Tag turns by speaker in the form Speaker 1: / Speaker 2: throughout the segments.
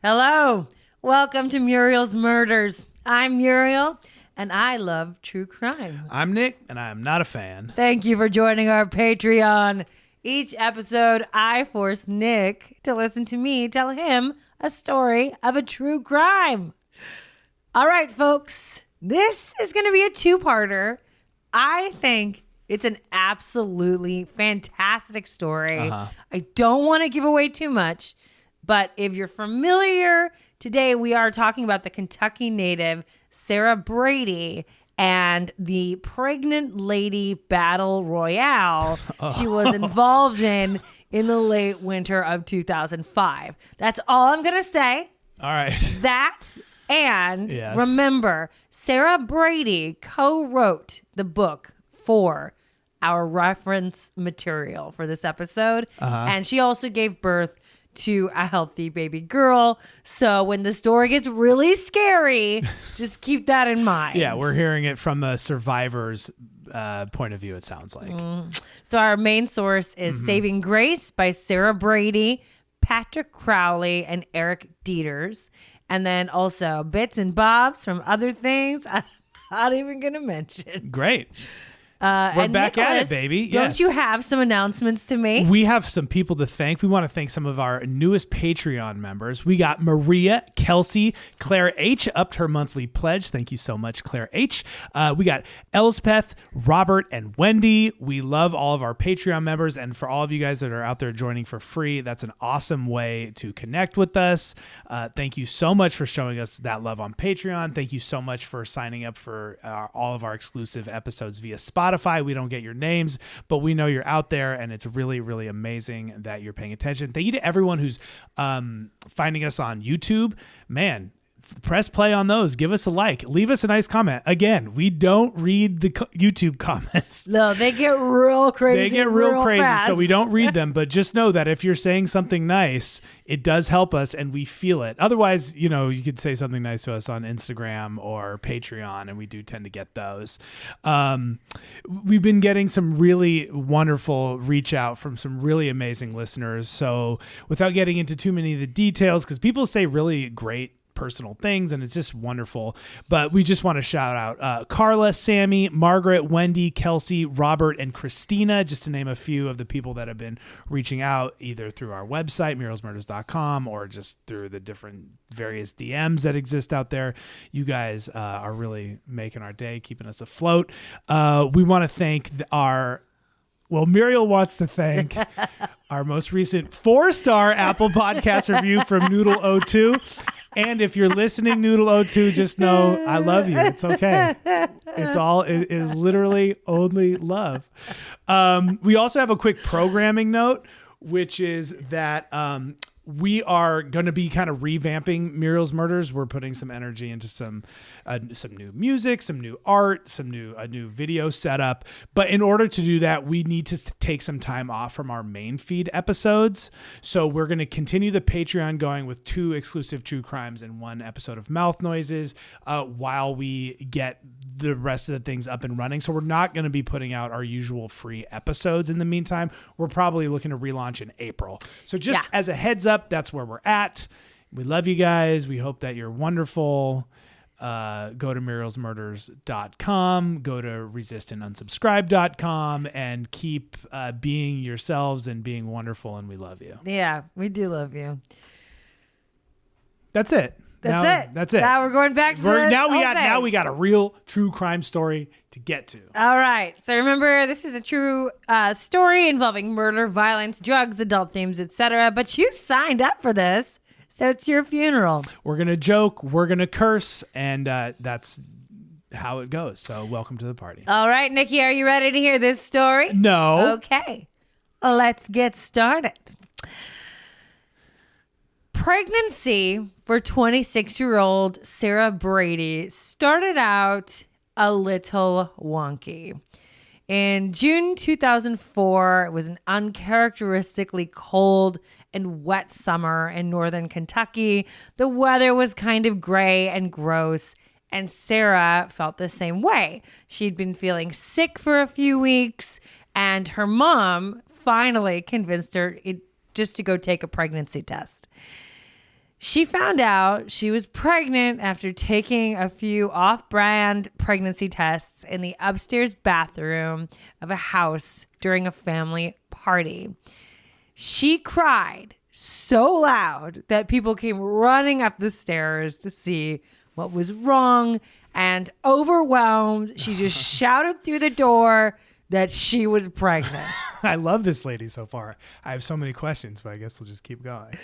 Speaker 1: Hello. Welcome to Muriel's Murders. I'm Muriel, and I love true crime.
Speaker 2: I'm Nick, and I am not a fan.
Speaker 1: Thank you for joining our Patreon. Each episode, I force Nick to listen to me tell him a story of a true crime. All right, folks. This is going to be a two-parter. I think it's an absolutely fantastic story. I don't want to give away too much. But if you're familiar, today we are talking about the Kentucky native Sarah Brady and the pregnant lady battle royale she was involved in the late winter of 2005. That's all I'm going to say.
Speaker 2: All right.
Speaker 1: That and
Speaker 2: Yes.
Speaker 1: Remember, Sarah Brady co-wrote the book for our reference material for this episode. And she also gave birth to a healthy baby girl. So when the story gets really scary, just keep that in mind.
Speaker 2: Yeah, we're hearing it from the survivor's point of view, it sounds like.
Speaker 1: So our main source is Saving Grace by Sarah Brady, Patrick Crowley, and Eric Dieters. And then also bits and bobs from other things I'm not even going to mention.
Speaker 2: Great. We're back
Speaker 1: Nicholas,
Speaker 2: at it, baby.
Speaker 1: Don't
Speaker 2: Yes.
Speaker 1: you have some announcements to make?
Speaker 2: We have some people to thank. We want to thank some of our newest Patreon members. We got Maria, Kelsey, Claire H. upped her monthly pledge. Thank you so much, Claire H. We got Elspeth, Robert, and Wendy. We love all of our Patreon members. And for all of you guys that are out there joining for free, that's an awesome way to connect with us. Thank you so much for showing us that love on Patreon. Thank you so much for signing up for all of our exclusive episodes via Spotify. We don't get your names, but we know you're out there, and it's really, really amazing that you're paying attention. Thank you to everyone who's finding us on YouTube. Man, press play on those. Give us a like. Leave us a nice comment. Again, we don't read the YouTube comments.
Speaker 1: No, they get real crazy.
Speaker 2: They get real crazy,
Speaker 1: fast.
Speaker 2: so we don't read them. But just know that if you're saying something nice, it does help us, and we feel it. Otherwise, you could say something nice to us on Instagram or Patreon, and we do tend to get those. We've been getting some really wonderful reach out from some really amazing listeners. So without getting into too many of the details, because people say really great personal things, and it's just wonderful. But we just want to shout out Carla, Sammy, Margaret, Wendy, Kelsey, Robert, and Christina, just to name a few of the people that have been reaching out either through our website, murielsmurders.com, or just through the different various DMs that exist out there. You guys are really making our day, keeping us afloat. We want to thank Muriel wants to thank our most recent 4-star Apple Podcast review from Noodle02. And if you're listening, Noodle02, just know I love you. It's okay. It is literally only love. We also have a quick programming note, which is that we are going to be kind of revamping Muriel's Murders. We're putting some energy into some new music, some new art, a new video setup. But in order to do that, we need to take some time off from our main feed episodes. So we're going to continue the Patreon going with 2 exclusive true crimes and 1 episode of mouth noises while we get the rest of the things up and running. So we're not going to be putting out our usual free episodes in the meantime. We're probably looking to relaunch in April. So just as a heads up, that's where we're at. We love you guys. We hope that you're wonderful. Go to murielsmurders.com, go to resistandunsubscribe.com, and keep being yourselves and being wonderful. And we love you.
Speaker 1: Yeah, we do love you.
Speaker 2: That's it. That's it.
Speaker 1: Now we're going back to
Speaker 2: now we got a real true crime story to get to.
Speaker 1: All right. So remember, this is a true story involving murder, violence, drugs, adult themes, etc. But you signed up for this, so it's your funeral.
Speaker 2: We're gonna joke, we're gonna curse, and that's how it goes. So welcome to the party.
Speaker 1: All right, Nikki, are you ready to hear this story?
Speaker 2: No.
Speaker 1: Okay. Let's get started. Pregnancy for 26-year-old Sarah Brady started out a little wonky. In June 2004, it was an uncharacteristically cold and wet summer in northern Kentucky. The weather was kind of gray and gross, and Sarah felt the same way. She'd been feeling sick for a few weeks, and her mom finally convinced her just to go take a pregnancy test. She found out she was pregnant after taking a few off-brand pregnancy tests in the upstairs bathroom of a house during a family party. She cried so loud that people came running up the stairs to see what was wrong, and overwhelmed, she just shouted through the door that she was pregnant.
Speaker 2: I love this lady so far. I have so many questions, but I guess we'll just keep going.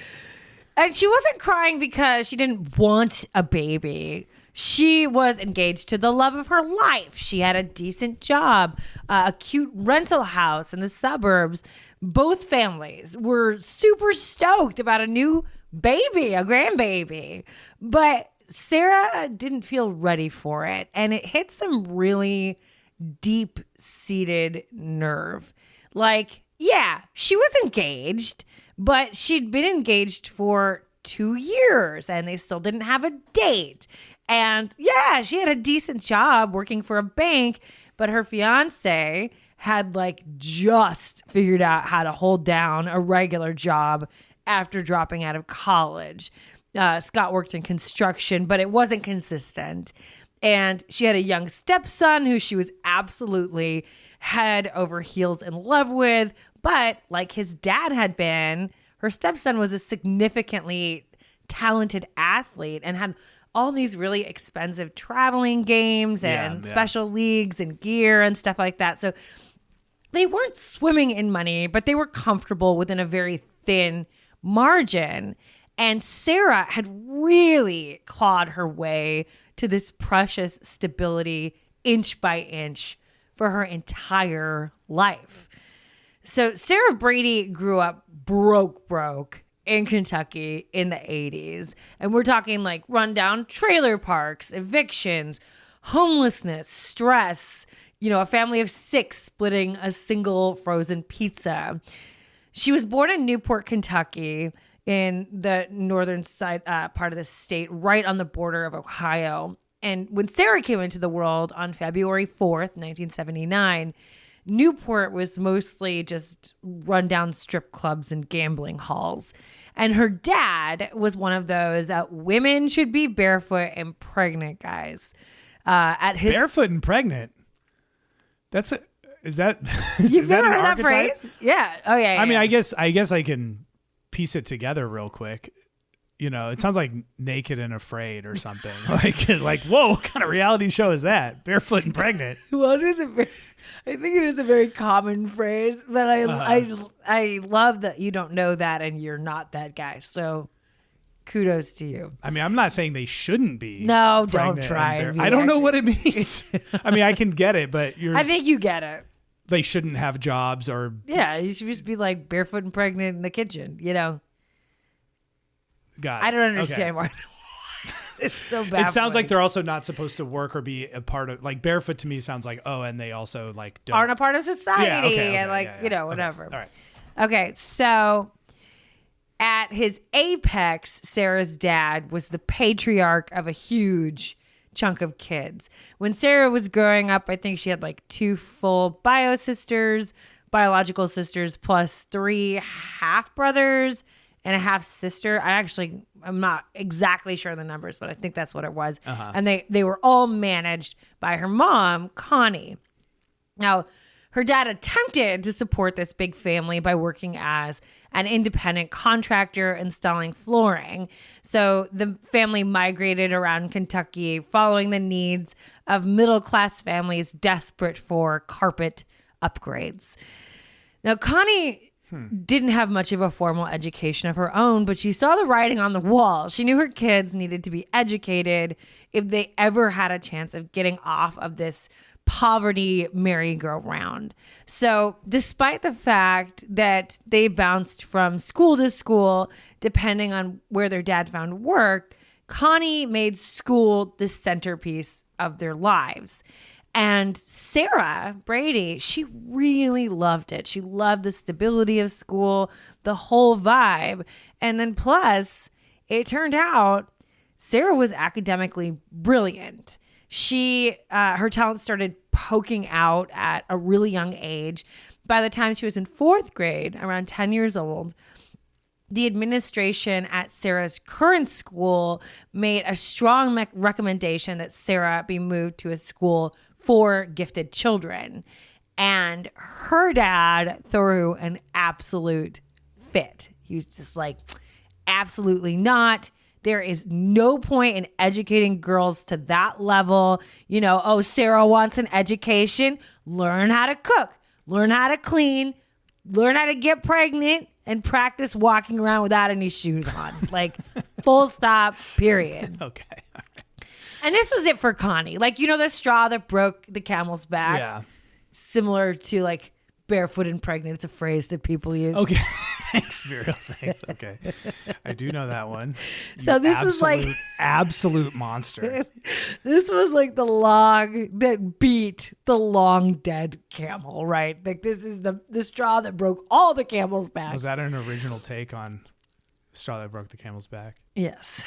Speaker 1: And she wasn't crying because she didn't want a baby. She was engaged to the love of her life. She had a decent job, a cute rental house in the suburbs. Both families were super stoked about a new baby, a grandbaby. But Sarah didn't feel ready for it, and it hit some really deep-seated nerve. Like, yeah, she was engaged, but she'd been engaged for 2 years and they still didn't have a date. And yeah, she had a decent job working for a bank, but her fiance had like just figured out how to hold down a regular job after dropping out of college. Scott worked in construction, but it wasn't consistent. And she had a young stepson who she was absolutely head over heels in love with. But like his dad had been, her stepson was a significantly talented athlete and had all these really expensive traveling games and special leagues and gear and stuff like that. So they weren't swimming in money, but they were comfortable within a very thin margin. And Sarah had really clawed her way to this precious stability inch by inch for her entire life. So Sarah Brady grew up broke in Kentucky in the 80s. And we're talking like rundown trailer parks, evictions, homelessness, stress, a family of 6 splitting a single frozen pizza. She was born in Newport, Kentucky, in the northern side part of the state, right on the border of Ohio. And when Sarah came into the world on February 4th, 1979, Newport was mostly just rundown strip clubs and gambling halls. And her dad was one of those women should be barefoot and pregnant guys.
Speaker 2: Barefoot and pregnant? Is that
Speaker 1: You've
Speaker 2: is that
Speaker 1: never
Speaker 2: an
Speaker 1: heard that
Speaker 2: archetype?
Speaker 1: phrase? Yeah. Oh, yeah.
Speaker 2: I mean, I guess I can piece it together real quick. It sounds like Naked and Afraid or something. like, whoa, what kind of reality show is that? Barefoot and pregnant.
Speaker 1: Well, I think it is a very common phrase, but I love that you don't know that and you're not that guy. So kudos to you.
Speaker 2: I mean, I'm not saying they shouldn't be.
Speaker 1: No, don't try.
Speaker 2: I don't know what it means. I mean, I can get it, but
Speaker 1: I think you get it.
Speaker 2: They shouldn't have jobs or.
Speaker 1: Yeah, you should just be like barefoot and pregnant in the kitchen,
Speaker 2: Got it.
Speaker 1: I don't understand why. It's so bad.
Speaker 2: It sounds like they're also not supposed to work or be a part of, like, barefoot to me sounds like, and they also like
Speaker 1: aren't a part of society and whatever.
Speaker 2: All right.
Speaker 1: Okay, so at his apex, Sarah's dad was the patriarch of a huge chunk of kids. When Sarah was growing up, I think she had like 2 full biological sisters, plus 3 half brothers and a half sister. I'm not exactly sure the numbers, but I think that's what it was. Uh-huh. And they were all managed by her mom, Connie. Now, her dad attempted to support this big family by working as an independent contractor installing flooring. So the family migrated around Kentucky following the needs of middle-class families desperate for carpet upgrades. Now, Connie didn't have much of a formal education of her own, but she saw the writing on the wall. She knew her kids needed to be educated if they ever had a chance of getting off of this poverty merry-go-round. So despite the fact that they bounced from school to school, depending on where their dad found work, Connie made school the centerpiece of their lives. And Sarah Brady, she really loved it. She loved the stability of school, the whole vibe. And then plus, it turned out Sarah was academically brilliant. Her talent started poking out at a really young age. By the time she was in 4th grade, around 10 years old, the administration at Sarah's current school made a strong recommendation that Sarah be moved to a school for gifted children. And her dad threw an absolute fit. He was just like, absolutely not. There is no point in educating girls to that level. You know, oh, Sarah wants an education. Learn how to cook, learn how to clean, learn how to get pregnant, and practice walking around without any shoes on. Like, full stop, period.
Speaker 2: Okay.
Speaker 1: And this was it for Connie. Like, you know, the straw that broke the camel's back.
Speaker 2: Yeah.
Speaker 1: Similar to like barefoot and pregnant. It's a phrase that people use.
Speaker 2: Okay. Thanks, Muriel. Thanks. Okay. I do know that one.
Speaker 1: So this was like
Speaker 2: absolute monster.
Speaker 1: This was like the log that beat the long dead camel, right? Like this is the straw that broke all the camel's backs.
Speaker 2: Was that an original take on straw that broke the camel's back?
Speaker 1: Yes.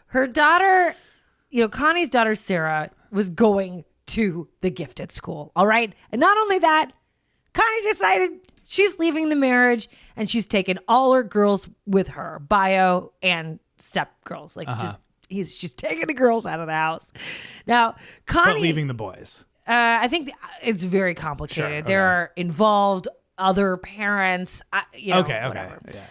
Speaker 1: Her daughter, you know, Connie's daughter, Sarah, was going to the gifted school. All right. And not only that, Connie decided she's leaving the marriage and she's taken all her girls with her, bio and step girls. Like she's taking the girls out of the house. Now, Connie,
Speaker 2: but leaving the boys.
Speaker 1: I think it's very complicated.
Speaker 2: Sure, okay.
Speaker 1: There are involved other parents. You know,
Speaker 2: Okay. Yeah.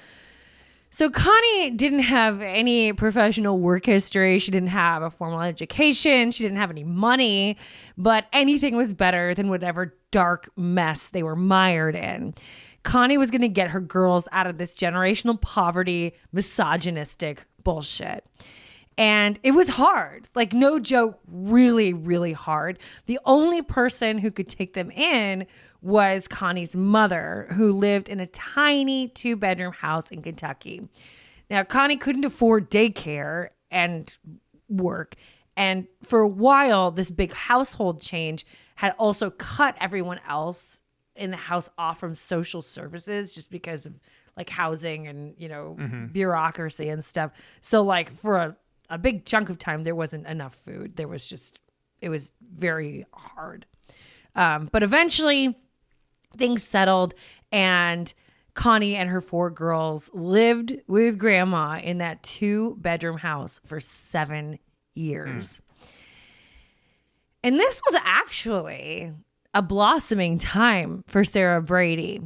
Speaker 1: So Connie didn't have any professional work history. She didn't have a formal education. She didn't have any money, but anything was better than whatever dark mess they were mired in. Connie was going to get her girls out of this generational poverty, misogynistic bullshit. And it was hard, like no joke, really, really hard. The only person who could take them in was Connie's mother, who lived in a tiny 2-bedroom house in Kentucky. Now, Connie couldn't afford daycare and work. And for a while, this big household change had also cut everyone else in the house off from social services just because of like housing and, you know, bureaucracy and stuff. So like for a big chunk of time, there wasn't enough food. There was just, it was very hard. But eventually things settled and Connie and her 4 girls lived with grandma in that 2-bedroom house for 7 years. And this was actually a blossoming time for Sarah Brady.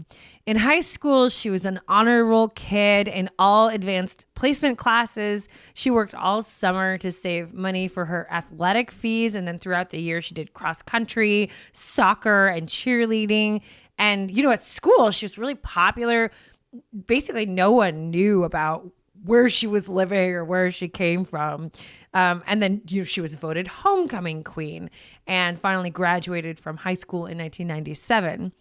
Speaker 1: In high school, she was an honor roll kid in all advanced placement classes. She worked all summer to save money for her athletic fees. And then throughout the year, she did cross country, soccer, and cheerleading. And, you know, at school, she was really popular. Basically, no one knew about where she was living or where she came from. And then, you know, she was voted homecoming queen and finally graduated from high school in 1997.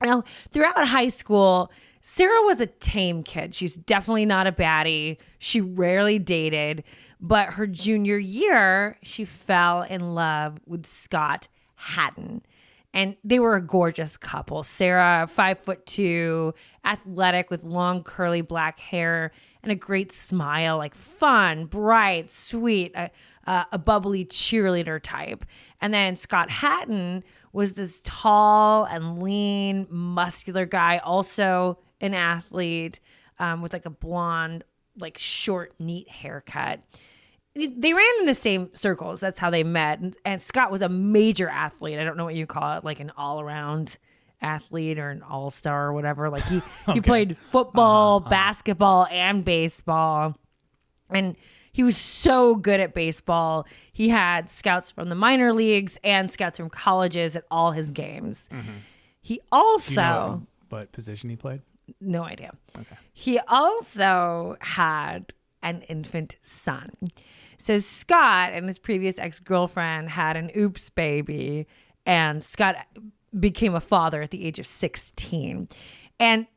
Speaker 1: Now, throughout high school, Sarah was a tame kid. She's definitely not a baddie. She rarely dated. But her junior year, she fell in love with Scott Hatton. And they were a gorgeous couple. Sarah, 5'2", athletic with long curly black hair and a great smile, like fun, bright, sweet, a bubbly cheerleader type. And then Scott Hatton was this tall and lean, muscular guy, also an athlete, with like a blonde, like short, neat haircut. They ran in the same circles. That's how they met. And Scott was a major athlete. I don't know what you call it, like an all-around athlete or an all-star or whatever. Like he played football, basketball, and baseball. And he was so good at baseball. He had scouts from the minor leagues and scouts from colleges at all his games. He also...
Speaker 2: Do you know what position he played?
Speaker 1: No idea.
Speaker 2: Okay.
Speaker 1: He also had an infant son. So Scott and his previous ex-girlfriend had an oops baby, and Scott became a father at the age of 16. And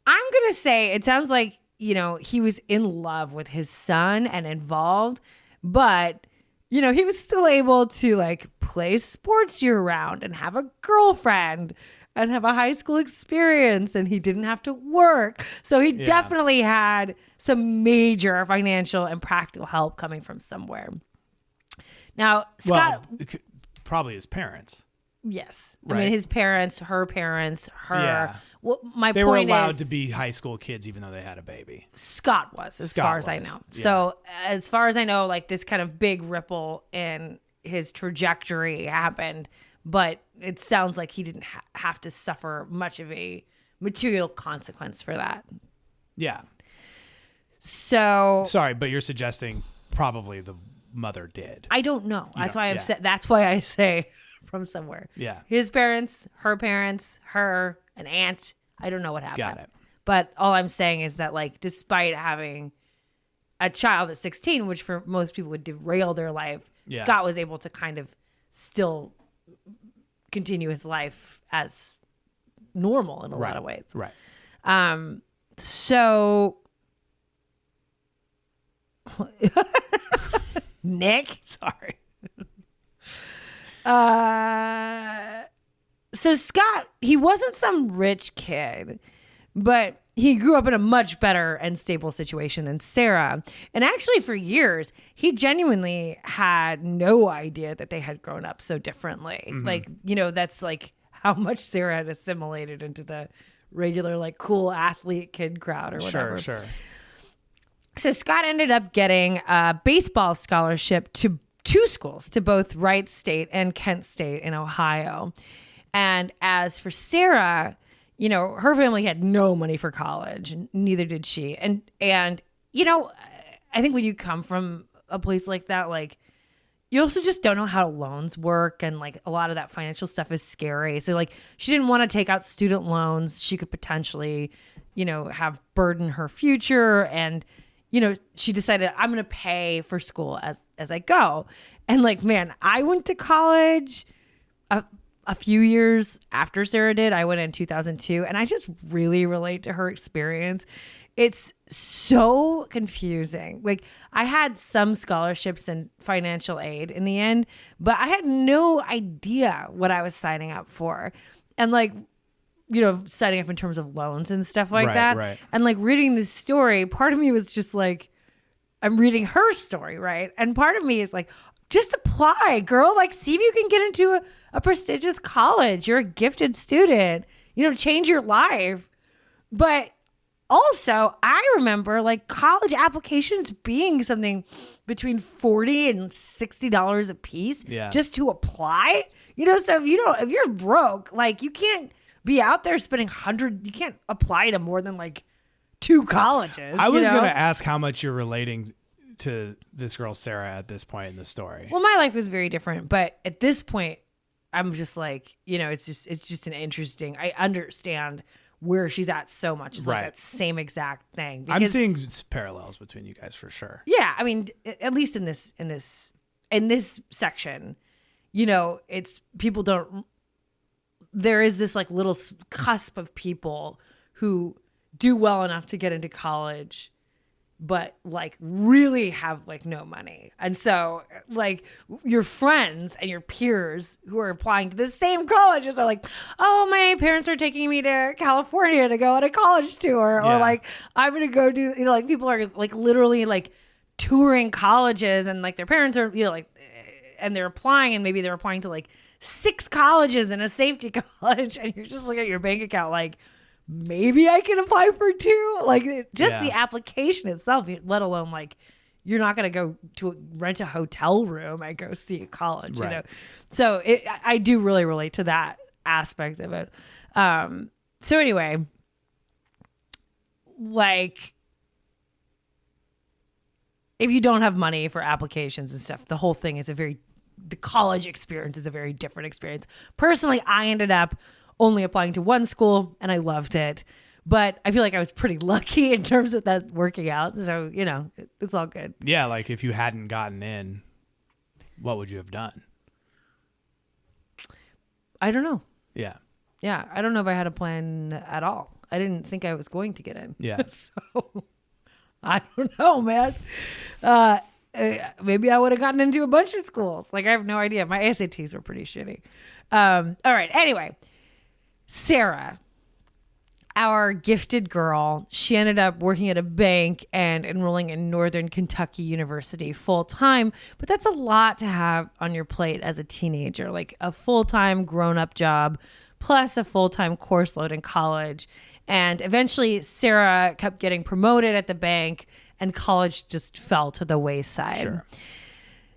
Speaker 1: I'm going to say it sounds like, you know, he was in love with his son and involved, but, you know, he was still able to like play sports year round and have a girlfriend and have a high school experience, and he didn't have to work. So he definitely had some major financial and practical help coming from somewhere. Now, Scott...
Speaker 2: probably his parents.
Speaker 1: Yes.
Speaker 2: Right.
Speaker 1: I mean, his parents, her Well, my
Speaker 2: They were
Speaker 1: point
Speaker 2: allowed
Speaker 1: is,
Speaker 2: to be high school kids even though they had a baby.
Speaker 1: Scott was, as
Speaker 2: Scott
Speaker 1: far as I
Speaker 2: was,
Speaker 1: know.
Speaker 2: yeah.
Speaker 1: So as far as I know, like this kind of big ripple in his trajectory happened, but it sounds like he didn't have to suffer much of a material consequence for that.
Speaker 2: Yeah.
Speaker 1: So
Speaker 2: Sorry, but you're suggesting probably the mother did.
Speaker 1: I don't know. That's why
Speaker 2: yeah.
Speaker 1: That's why I say from somewhere.
Speaker 2: Yeah.
Speaker 1: His parents, her, an aunt. I don't know what happened.
Speaker 2: Got it.
Speaker 1: But all I'm saying is that, like, despite having a child at 16, which for most people would derail their life,
Speaker 2: Yeah.
Speaker 1: Scott was able to kind of still continue his life as normal in a lot of ways.
Speaker 2: Right.
Speaker 1: So Nick,
Speaker 2: Sorry.
Speaker 1: So Scott, he wasn't some rich kid, but he grew up in a much better and stable situation than Sarah. And actually for years, he genuinely had no idea that they had grown up so differently.
Speaker 2: Mm-hmm.
Speaker 1: Like, that's like how much Sarah had assimilated into the regular, like, cool athlete kid crowd or whatever.
Speaker 2: Sure.
Speaker 1: So Scott ended up getting a baseball scholarship to two schools, to both Wright State and Kent State in Ohio. And as for Sarah, her family had no money for college, and neither did she. And I think when you come from a place like that, like, you also just don't know how loans work, and like a lot of that financial stuff is scary. So like she didn't want to take out student loans. She could potentially, have burden her future, and she decided, I'm going to pay for school as I go. And like, man, I went to college a few years after Sarah did. I went in 2002, and I just really relate to her experience. It's so confusing. Like, I had some scholarships and financial aid in the end, but I had no idea what I was signing up for. And like, signing up in terms of loans and stuff like that.
Speaker 2: Right.
Speaker 1: And like reading this story, part of me was just like, I'm reading her story, right? And part of me is like, just apply, girl. Like, see if you can get into a prestigious college. You're a gifted student. Change your life. But also, I remember like college applications being something between $40 and $60 a piece just to apply. So if you're broke, like, you can't be out there spending you can't apply to more than like 2 colleges.
Speaker 2: I was going to ask how much you're relating to this girl, Sarah, at this point in the story.
Speaker 1: Well, my life was very different, but at this point, I'm just like, it's just an interesting, I understand where she's at so much. It's like that same exact thing.
Speaker 2: I'm seeing parallels between you guys for sure.
Speaker 1: Yeah. I mean, at least in this section, it's people don't, there is this like little cusp of people who do well enough to get into college, but like really have like no money. And so like your friends and your peers who are applying to the same colleges are like, oh, my parents are taking me to California to go on a college tour. Or like, I'm going to go do, like people are like literally like touring colleges, and like their parents are, like, and they're applying, and maybe they're applying to like 6 colleges and a safety college. And you're just looking at your bank account like, maybe I can apply for 2. Like, just the application itself, let alone like, you're not going to go to rent a hotel room and go see a college, So I do really relate to that aspect of it. So anyway, like, if you don't have money for applications and stuff, the whole thing is the college experience is a very different experience. Personally, I ended up only applying to one school, and I loved it. But I feel like I was pretty lucky in terms of that working out. So, it's all good.
Speaker 2: Yeah, like if you hadn't gotten in, what would you have done?
Speaker 1: I don't know.
Speaker 2: Yeah.
Speaker 1: Yeah, I don't know if I had a plan at all. I didn't think I was going to get in.
Speaker 2: Yeah.
Speaker 1: So, I don't know, man. Maybe I would have gotten into a bunch of schools. Like, I have no idea. My SATs were pretty shitty. All right. Anyway. Sarah, our gifted girl, she ended up working at a bank and enrolling in Northern Kentucky University full time. But that's a lot to have on your plate as a teenager, like a full time grown up job, plus a full-time course load in college. And eventually Sarah kept getting promoted at the bank and college just fell to the wayside.
Speaker 2: Sure.